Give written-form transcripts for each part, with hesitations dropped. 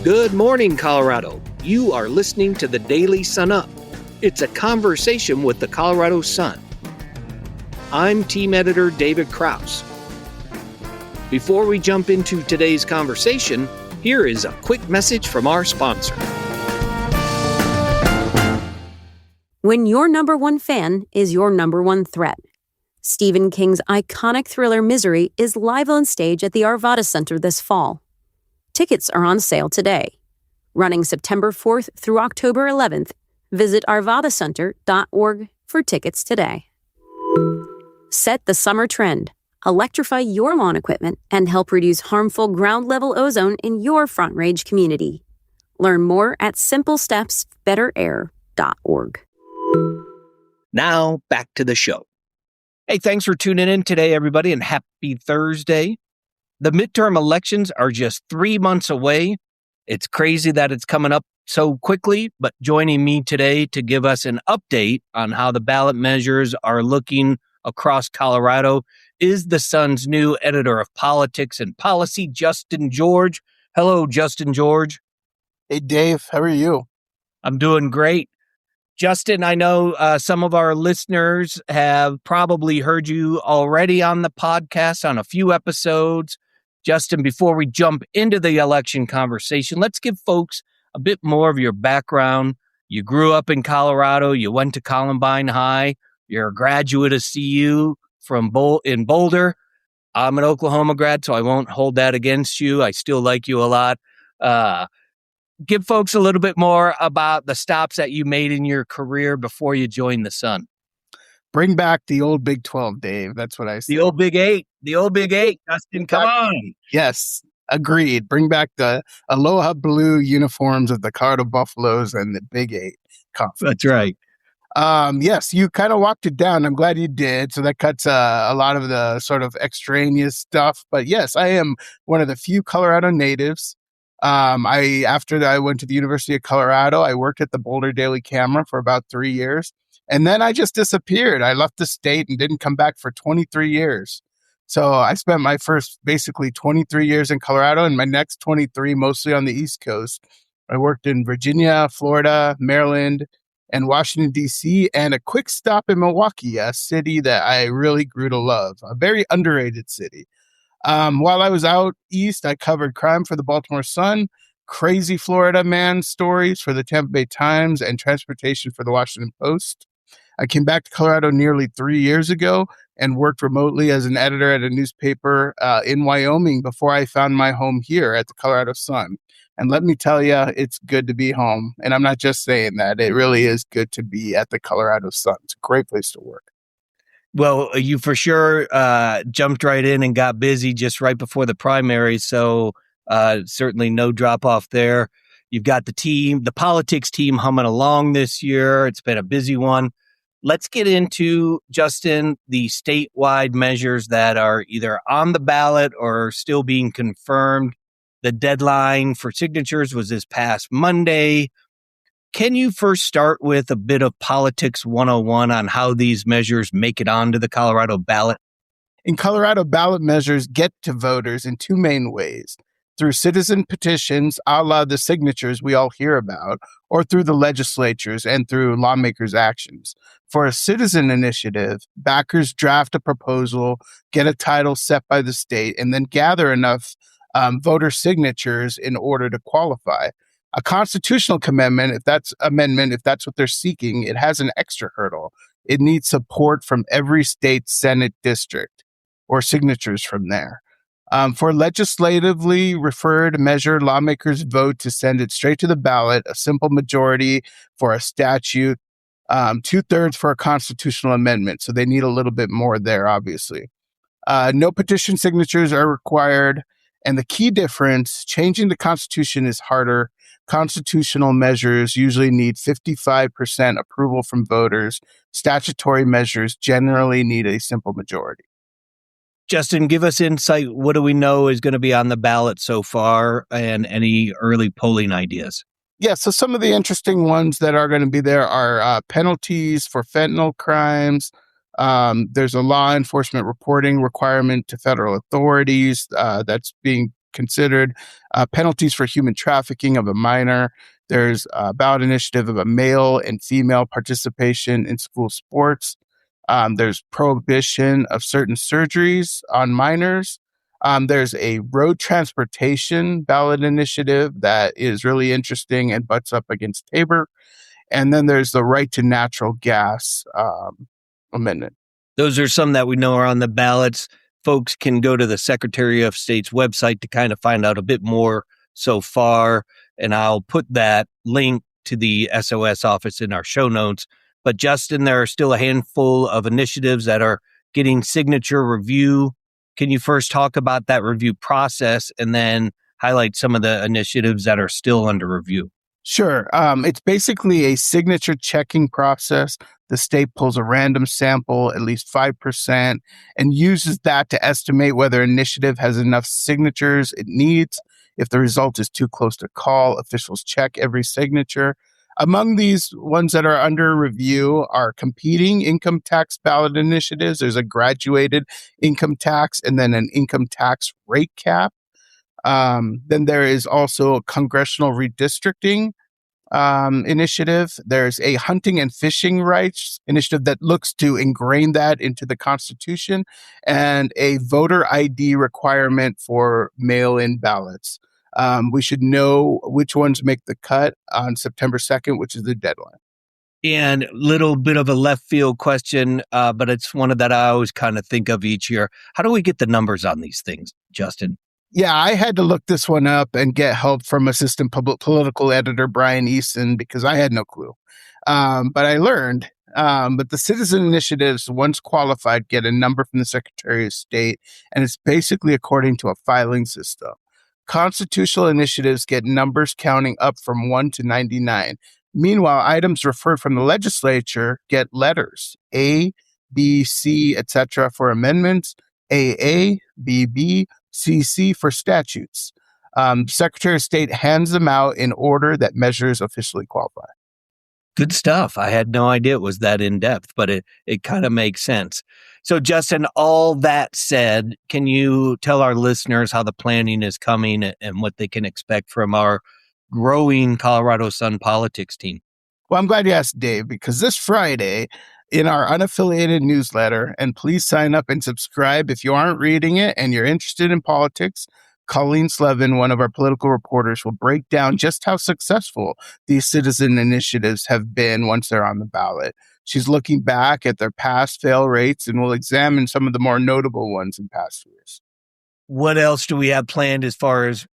Good morning, Colorado. You are listening to the Daily Sun Up. It's a conversation with the Colorado Sun. I'm team editor David Krause. Before we jump into today's conversation, here is a quick message from our sponsor. When your number one fan is your number one threat. Stephen King's iconic thriller Misery is live on stage at the Arvada Center this fall. Tickets are on sale today. Running September 4th through October 11th, visit arvadacenter.org for tickets today. Set the summer trend. Electrify your lawn equipment and help reduce harmful ground-level ozone in your Front Range community. Learn more at simplestepsbetterair.org. Now, back to the show. Hey, thanks for tuning in today, everybody, and happy Thursday. The midterm elections are just 3 months away. It's crazy that it's coming up so quickly, but joining me today to give us an update on how the ballot measures are looking across Colorado is the Sun's new editor of politics and policy, Justin George. Hello, Justin George. Hey, Dave. How are you? I'm doing great. Justin, I know some of our listeners have probably heard you already on the podcast on a few episodes. Justin, before we jump into the election conversation, let's give folks a bit more of your background. You grew up in Colorado. You went to Columbine High. You're a graduate of CU in Boulder. I'm an Oklahoma grad, so I won't hold that against you. I still like you a lot. Give folks a little bit more about the stops that you made in your career before you joined the Sun. Bring back the old Big 12, Dave. That's what I say. The old Big 8. The old Big 8. Justin, come on. Yes, agreed. Bring back the Aloha Blue uniforms of the Colorado Buffaloes and the Big 8 conference. That's right. Yes, you kind of walked it down. I'm glad you did. So that cuts a lot of the sort of extraneous stuff. But yes, I am one of the few Colorado natives. After I went to the University of Colorado, I worked at the Boulder Daily Camera for about 3 years. And then I just disappeared. I left the state and didn't come back for 23 years. So I spent my first basically 23 years in Colorado and my next 23 mostly on the East Coast. I worked in Virginia, Florida, Maryland, and Washington, D.C., and a quick stop in Milwaukee, a city that I really grew to love, a very underrated city. While I was out east, I covered crime for the Baltimore Sun, crazy Florida man stories for the Tampa Bay Times, and transportation for the Washington Post. I came back to Colorado nearly 3 years ago and worked remotely as an editor at a newspaper in Wyoming before I found my home here at the Colorado Sun. And let me tell you, it's good to be home. And I'm not just saying that. It really is good to be at the Colorado Sun. It's a great place to work. Well, you for sure jumped right in and got busy just right before the primary. So certainly no drop off there. You've got the politics team humming along this year. It's been a busy one. Let's get into, Justin, the statewide measures that are either on the ballot or still being confirmed. The deadline for signatures was this past Monday. Can you first start with a bit of politics 101 on how these measures make it onto the Colorado ballot? In Colorado, ballot measures get to voters in two main ways: through citizen petitions, a la the signatures we all hear about, or through the legislatures and through lawmakers' actions. For a citizen initiative, backers draft a proposal, get a title set by the state, and then gather enough voter signatures in order to qualify. A constitutional amendment, if that's what they're seeking, it has an extra hurdle. It needs support from every state Senate district or signatures from there. For legislatively referred measure, lawmakers vote to send it straight to the ballot, a simple majority for a statute, 2/3 for a constitutional amendment. So they need a little bit more there, obviously. No petition signatures are required. And the key difference, changing the Constitution is harder. Constitutional measures usually need 55% approval from voters. Statutory measures generally need a simple majority. Justin, give us insight. What do we know is going to be on the ballot so far, and any early polling ideas? Yeah, so some of the interesting ones that are going to be there are penalties for fentanyl crimes. There's a law enforcement reporting requirement to federal authorities that's being considered, penalties for human trafficking of a minor. There's a ballot initiative of a male and female participation in school sports. There's prohibition of certain surgeries on minors. There's a road transportation ballot initiative that is really interesting and butts up against Tabor. And then there's the right to natural gas amendment. Those are some that we know are on the ballots. Folks can go to the Secretary of State's website to kind of find out a bit more so far. And I'll put that link to the SOS office in our show notes. But Justin, there are still a handful of initiatives that are getting signature review. Can you first talk about that review process and then highlight some of the initiatives that are still under review? Sure. It's basically a signature checking process. The state pulls a random sample, at least 5%, and uses that to estimate whether an initiative has enough signatures it needs. If the result is too close to call, officials check every signature. Among these ones that are under review are competing income tax ballot initiatives. There's a graduated income tax and then an income tax rate cap. Then there is also a congressional redistricting initiative. There's a hunting and fishing rights initiative that looks to ingrain that into the Constitution, and a voter ID requirement for mail-in ballots. We should know which ones make the cut on September 2nd, which is the deadline. And a little bit of a left field question, but it's one that I always kind of think of each year. How do we get the numbers on these things, Justin? Yeah, I had to look this one up and get help from assistant public political editor Brian Easton because I had no clue. But I learned. But the citizen initiatives, once qualified, get a number from the Secretary of State, and it's basically according to a filing system. Constitutional initiatives get numbers counting up from 1 to 99. Meanwhile, items referred from the legislature get letters A, B, C, etc. for amendments, AA, BB, CC for statutes. Secretary of State hands them out in order that measures officially qualify. Good stuff. I had no idea it was that in depth, but it kind of makes sense. So, Justin, all that said, can you tell our listeners how the planning is coming and what they can expect from our growing Colorado Sun politics team? Well, I'm glad you asked, Dave, because this Friday in our unaffiliated newsletter, and please sign up and subscribe if you aren't reading it and you're interested in politics, Colleen Slevin, one of our political reporters, will break down just how successful these citizen initiatives have been once they're on the ballot. She's looking back at their past fail rates and will examine some of the more notable ones in past years. What else do we have planned as far as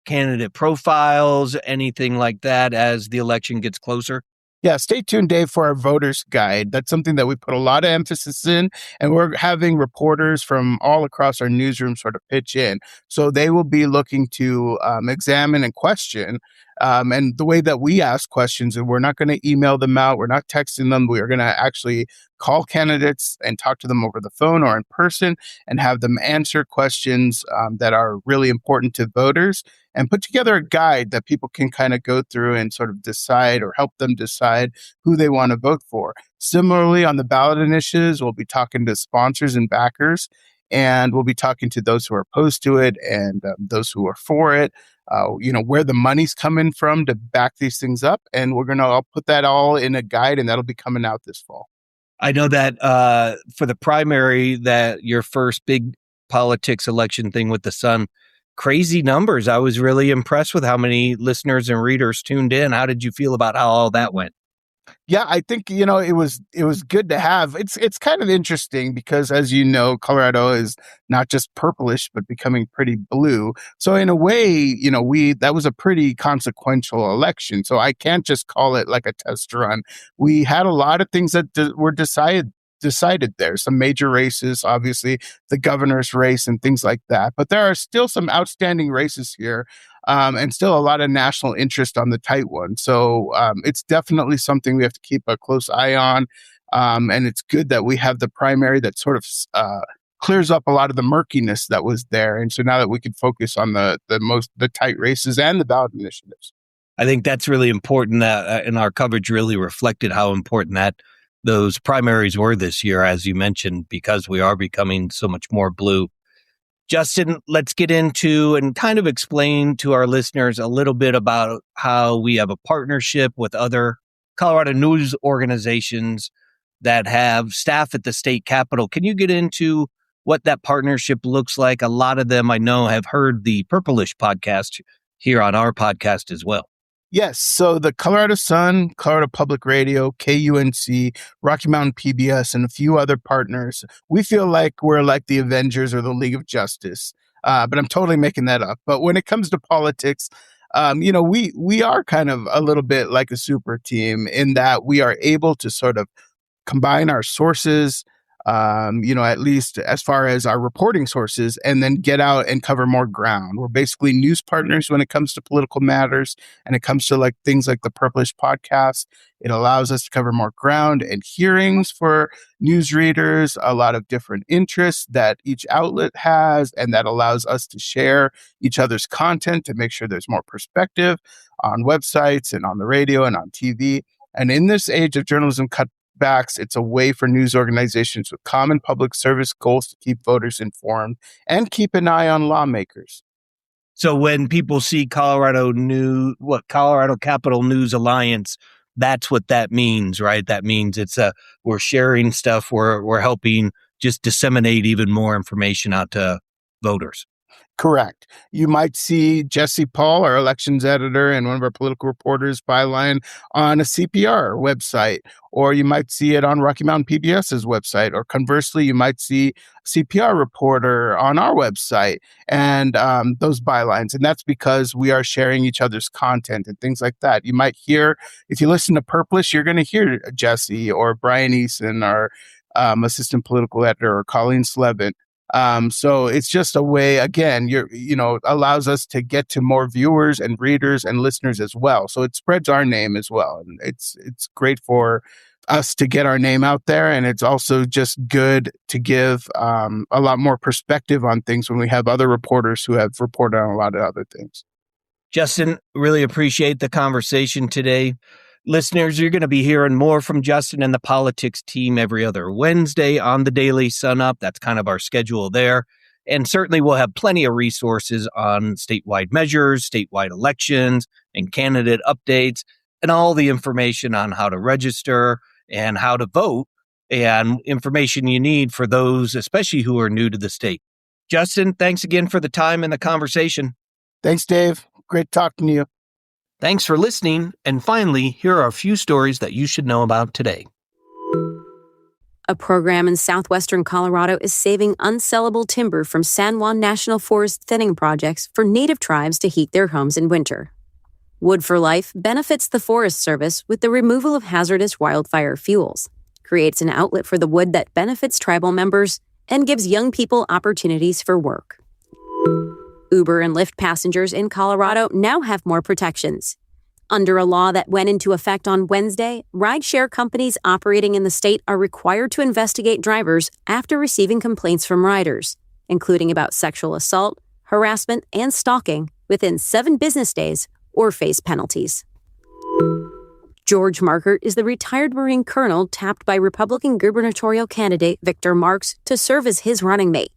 candidate profiles, anything like that as the election gets closer? Yeah, stay tuned, Dave, for our voters guide. That's something that we put a lot of emphasis in, and we're having reporters from all across our newsroom sort of pitch in. So they will be looking to examine and question. And the way that we ask questions, and we're not going to email them out, we're not texting them, we are going to actually call candidates and talk to them over the phone or in person and have them answer questions that are really important to voters, and put together a guide that people can kind of go through and sort of decide or help them decide who they want to vote for. Similarly, on the ballot initiatives, we'll be talking to sponsors and backers, and we'll be talking to those who are opposed to it and those who are for it, where the money's coming from to back these things up. And I'll put that all in a guide, and that'll be coming out this fall. I know that for the primary, that your first big politics election thing with the Sun, crazy numbers. I was really impressed with how many listeners and readers tuned in. How did you feel about how all that went? Yeah, I think, it was good to have. It's kind of interesting because, as you know, Colorado is not just purplish, but becoming pretty blue. So in a way, that was a pretty consequential election. So I can't just call it like a test run. We had a lot of things that were decided there. Some major races, obviously the governor's race and things like that. But there are still some outstanding races here, and still a lot of national interest on the tight one. So it's definitely something we have to keep a close eye on. And it's good that we have the primary that sort of clears up a lot of the murkiness that was there. And so now that we can focus on the tight races and the ballot initiatives. I think that's really important, and our coverage really reflected how important that those primaries were this year, as you mentioned, because we are becoming so much more blue. Justin, let's get into and kind of explain to our listeners a little bit about how we have a partnership with other Colorado news organizations that have staff at the state capitol. Can you get into what that partnership looks like? A lot of them I know have heard the Purplish podcast here on our podcast as well. Yes. So the Colorado Sun, Colorado Public Radio, KUNC, Rocky Mountain PBS, and a few other partners, we feel like we're like the Avengers or the League of Justice. But I'm totally making that up. But when it comes to politics, we are kind of a little bit like a super team in that we are able to sort of combine our sources, at least as far as our reporting sources, and then get out and cover more ground. We're basically news partners when it comes to political matters, and it comes to like things like the Purplish podcast. It allows us to cover more ground and hearings for news readers, a lot of different interests that each outlet has, and that allows us to share each other's content to make sure there's more perspective on websites and on the radio and on TV. And in this age of journalism cutbacks, it's a way for news organizations with common public service goals to keep voters informed and keep an eye on lawmakers. So when people see Colorado Capitol News Alliance, that's what that means, right? That means we're sharing stuff, we're helping just disseminate even more information out to voters. Correct. You might see Jesse Paul, our elections editor and one of our political reporters, byline on a CPR website, or you might see it on Rocky Mountain PBS's website, or conversely, you might see a CPR reporter on our website and those bylines. And that's because we are sharing each other's content and things like that. You might hear, if you listen to Purplish, you're going to hear Jesse or Brian Eason, our assistant political editor, or Colleen Slevin. So it's just a way, again, allows us to get to more viewers and readers and listeners as well. So it spreads our name as well. And it's great for us to get our name out there. And it's also just good to give a lot more perspective on things when we have other reporters who have reported on a lot of other things. Justin, really appreciate the conversation today. Listeners, you're going to be hearing more from Justin and the politics team every other Wednesday on the Daily Sun Up. That's kind of our schedule there. And certainly we'll have plenty of resources on statewide measures, statewide elections, and candidate updates, and all the information on how to register and how to vote, and information you need for those, especially who are new to the state. Justin, thanks again for the time and the conversation. Thanks, Dave. Great talking to you. Thanks for listening. And finally, here are a few stories that you should know about today. A program in southwestern Colorado is saving unsellable timber from San Juan National Forest thinning projects for native tribes to heat their homes in winter. Wood for Life benefits the Forest Service with the removal of hazardous wildfire fuels, creates an outlet for the wood that benefits tribal members, and gives young people opportunities for work. Uber and Lyft passengers in Colorado now have more protections. Under a law that went into effect on Wednesday, rideshare companies operating in the state are required to investigate drivers after receiving complaints from riders, including about sexual assault, harassment, and stalking, within 7 business days or face penalties. George Markert is the retired Marine colonel tapped by Republican gubernatorial candidate Victor Marks to serve as his running mate.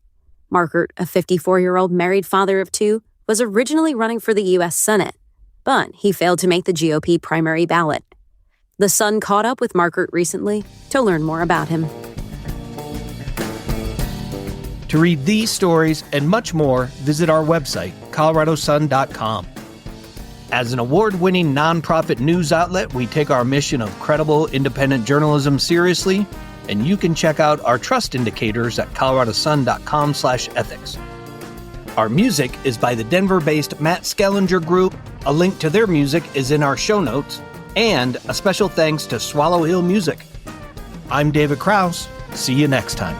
Markert, a 54-year-old married father of 2, was originally running for the U.S. Senate, but he failed to make the GOP primary ballot. The Sun caught up with Markert recently to learn more about him. To read these stories and much more, visit our website, coloradosun.com. As an award-winning nonprofit news outlet, we take our mission of credible, independent journalism seriously, and you can check out our trust indicators at coloradosun.com/ethics. Our music is by the Denver-based Matt Skellinger Group. A link to their music is in our show notes, and a special thanks to Swallow Hill Music. I'm David Krause. See you next time.